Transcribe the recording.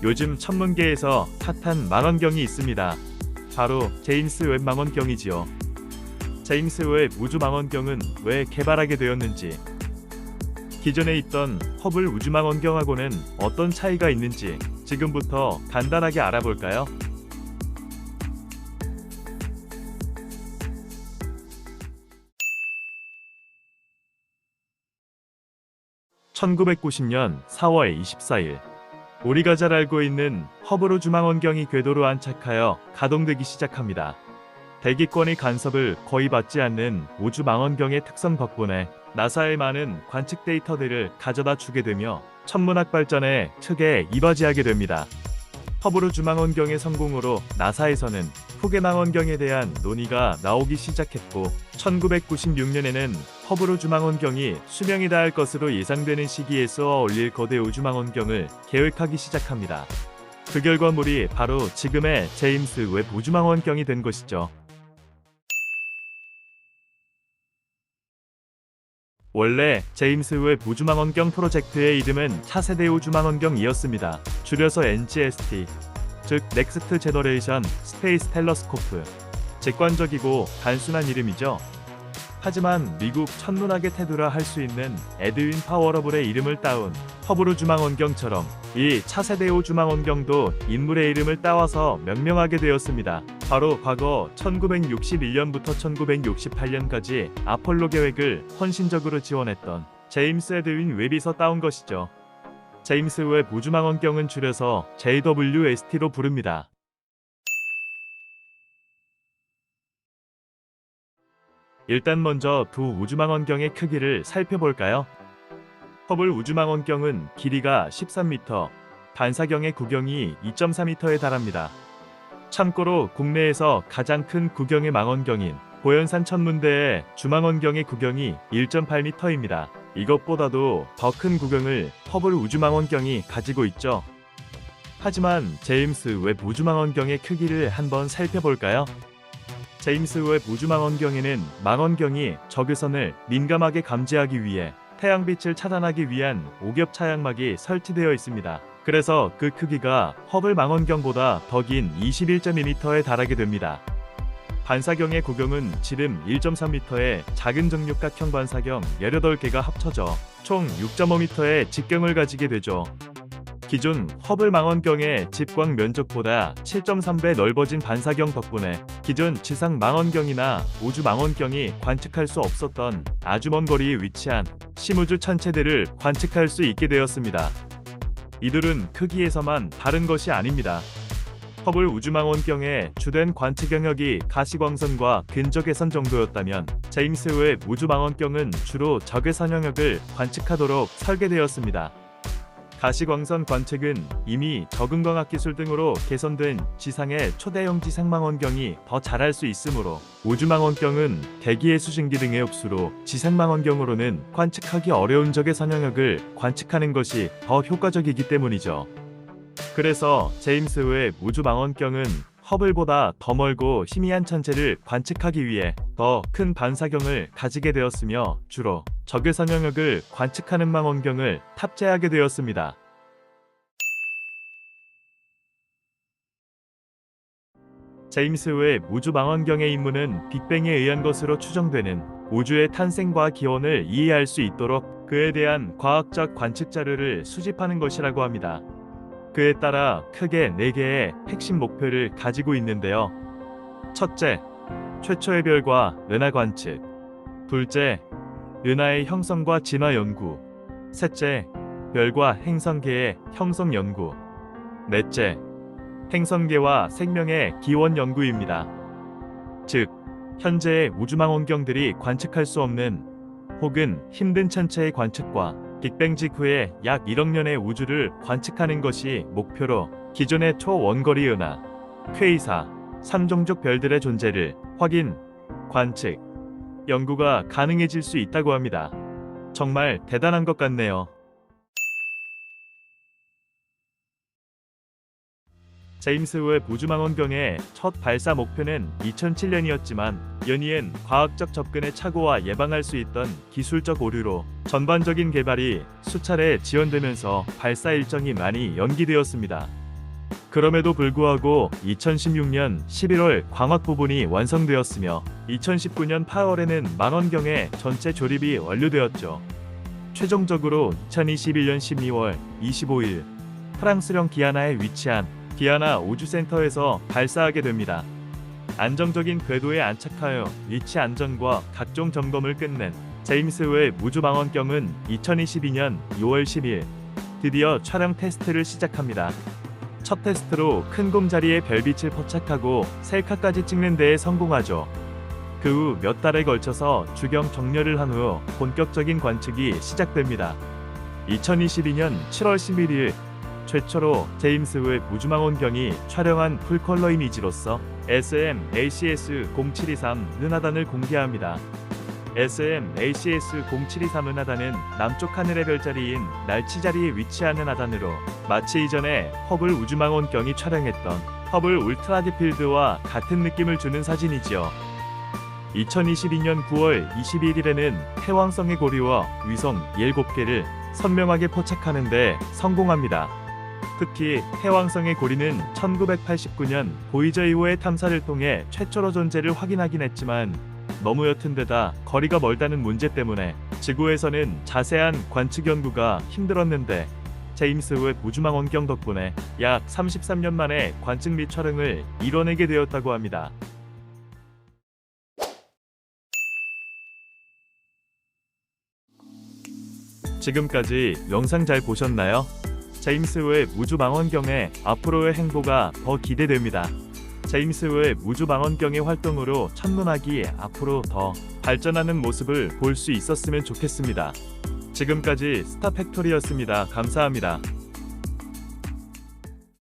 요즘 천문계에서 핫한 망원경이 있습니다. 바로 제임스 웹 망원경이지요. 제임스 웹 우주 망원경은 왜 개발하게 되었는지, 기존에 있던 허블 우주 망원경하고는 어떤 차이가 있는지 지금부터 간단하게 알아볼까요? 1990년 4월 24일, 우리가 잘 알고 있는 허블 우주 망원경이 궤도로 안착하여 가동되기 시작합니다. 대기권의 간섭을 거의 받지 않는 우주 망원경의 특성 덕분에 나사의 많은 관측 데이터들을 가져다 주게 되며 천문학 발전에 크게 이바지하게 됩니다. 허블 우주 망원경의 성공으로 나사에서는 후계 망원경에 대한 논의가 나오기 시작했고, 1996년에는 허블 우주 망원경이 수명이 다할 것으로 예상되는 시기에 쏘아 올릴 거대 우주 망원경을 계획하기 시작합니다. 그 결과물이 바로 지금의 제임스 웹 우주 망원경이 된 것이죠. 원래 제임스 웹 우주 망원경 프로젝트의 이름은 차세대 우주 망원경이었습니다. 줄여서 NGST, 즉 넥스트 제너레이션 스페이스 텔레스코프. 직관적이고 단순한 이름이죠. 하지만 미국 천문학의 태두라 할 수 있는 에드윈 파워러블의 이름을 따온 허블 우주 망원경처럼 이 차세대 우주 망원경도 인물의 이름을 따와서 명명하게 되었습니다. 바로 과거 1961년부터 1968년까지 아폴로 계획을 헌신적으로 지원했던 제임스 에드윈 웹에서 따온 것이죠. 제임스 웹 우주 망원경은 줄여서 JWST로 부릅니다. 일단 먼저 두 우주망원경의 크기를 살펴볼까요? 허블 우주망원경은 길이가 13m, 반사경의 구경이 2.4m에 달합니다. 참고로 국내에서 가장 큰 구경의 망원경인 고연산 천문대의 주망원경의 구경이 1.8m입니다. 이것보다도 더 큰 구경을 허블 우주망원경이 가지고 있죠. 하지만 제임스 웹 우주망원경의 크기를 한번 살펴볼까요? 제임스 웹 우주망원경에는 망원경이 적외선을 민감하게 감지하기 위해 태양빛을 차단하기 위한 오겹 차양막이 설치되어 있습니다. 그래서 그 크기가 허블 망원경보다 더 긴 21.2m에 달하게 됩니다. 반사경의 구경은 지름 1.3m의 작은 정육각형 반사경 18개가 합쳐져 총 6.5m의 직경을 가지게 되죠. 기존 허블 망원경의 집광 면적보다 7.3배 넓어진 반사경 덕분에 기존 지상 망원경이나 우주 망원경이 관측할 수 없었던 아주 먼 거리에 위치한 심우주 천체들을 관측할 수 있게 되었습니다. 이들은 크기에서만 다른 것이 아닙니다. 허블 우주망원경의 주된 관측 영역이 가시광선과 근적외선 정도였다면 제임스 웹 우주망원경은 주로 적외선 영역을 관측하도록 설계되었습니다. 가시광선 관측은 이미 적응광학 기술 등으로 개선된 지상의 초대형 지상망원경이 더 잘할 수 있으므로, 우주망원경은 대기의 수증기 등의 흡수로 지상망원경으로는 관측하기 어려운 적외선 영역을 관측하는 것이 더 효과적이기 때문이죠. 그래서 제임스 웹 우주망원경은 허블보다 더 멀고 희미한 천체를 관측하기 위해 더 큰 반사경을 가지게 되었으며 주로 적외선 영역을 관측하는 망원경을 탑재하게 되었습니다. 제임스 웹 우주 망원경의 임무는 빅뱅에 의한 것으로 추정되는 우주의 탄생과 기원을 이해할 수 있도록 그에 대한 과학적 관측 자료를 수집하는 것이라고 합니다. 그에 따라 크게 4개의 핵심 목표를 가지고 있는데요. 첫째, 최초의 별과 은하 관측. 둘째, 은하의 형성과 진화 연구. 셋째, 별과 행성계의 형성 연구. 넷째, 행성계와 생명의 기원 연구입니다. 즉, 현재의 우주망원경들이 관측할 수 없는 혹은 힘든 천체의 관측과 빅뱅 직후에 약 1억 년의 우주를 관측하는 것이 목표로 기존의 초원거리 은하, 퀘이사, 삼종족 별들의 존재를 확인, 관측, 연구가 가능해질 수 있다고 합니다. 정말 대단한 것 같네요. 제임스 웹 우주망원경의 첫 발사 목표는 2007년이었지만 연이은 과학적 접근의 착오와 예방할 수 있던 기술적 오류로 전반적인 개발이 수차례 지연되면서 발사 일정이 많이 연기되었습니다. 그럼에도 불구하고 2016년 11월 광학 부분이 완성되었으며 2019년 8월에는 만원경의 전체 조립이 완료되었죠. 최종적으로 2021년 12월 25일 프랑스령 기아나에 위치한 기아나 우주센터에서 발사하게 됩니다. 안정적인 궤도에 안착하여 위치 안전과 각종 점검을 끝낸 제임스 웹 우주망원경은 2022년 6월 10일 드디어 촬영 테스트를 시작합니다. 첫 테스트로 큰 곰 자리에 별빛을 포착하고 셀카까지 찍는 데에 성공하죠. 그 후 몇 달에 걸쳐서 주경 정렬을 한 후 본격적인 관측이 시작됩니다. 2022년 7월 11일 최초로 제임스 웹 우주망원경이 촬영한 풀컬러 이미지로서 SM-ACS 0723 은하단을 공개합니다. SM-ACS 0723 은하단은 남쪽 하늘의 별자리인 날치 자리에 위치한 은하단으로 마치 이전에 허블 우주망원경이 촬영했던 허블 울트라딥필드와 같은 느낌을 주는 사진이지요. 2022년 9월 21일에는 해왕성의 고리와 위성 7개를 선명하게 포착하는 데 성공합니다. 특히 해왕성의 고리는 1989년 보이저 2호의 탐사를 통해 최초로 존재를 확인하긴 했지만 너무 옅은 데다 거리가 멀다는 문제 때문에 지구에서는 자세한 관측 연구가 힘들었는데 제임스 웹 우주망원경 덕분에 약 33년 만에 관측 및 촬영을 이뤄내게 되었다고 합니다. 지금까지 영상 잘 보셨나요? 제임스 웹 우주망원경의 앞으로의 행보가 더 기대됩니다. 제임스 웹 우주망원경의 활동으로 천문학이 앞으로 더 발전하는 모습을 볼 수 있었으면 좋겠습니다. 지금까지 스타팩토리였습니다. 감사합니다.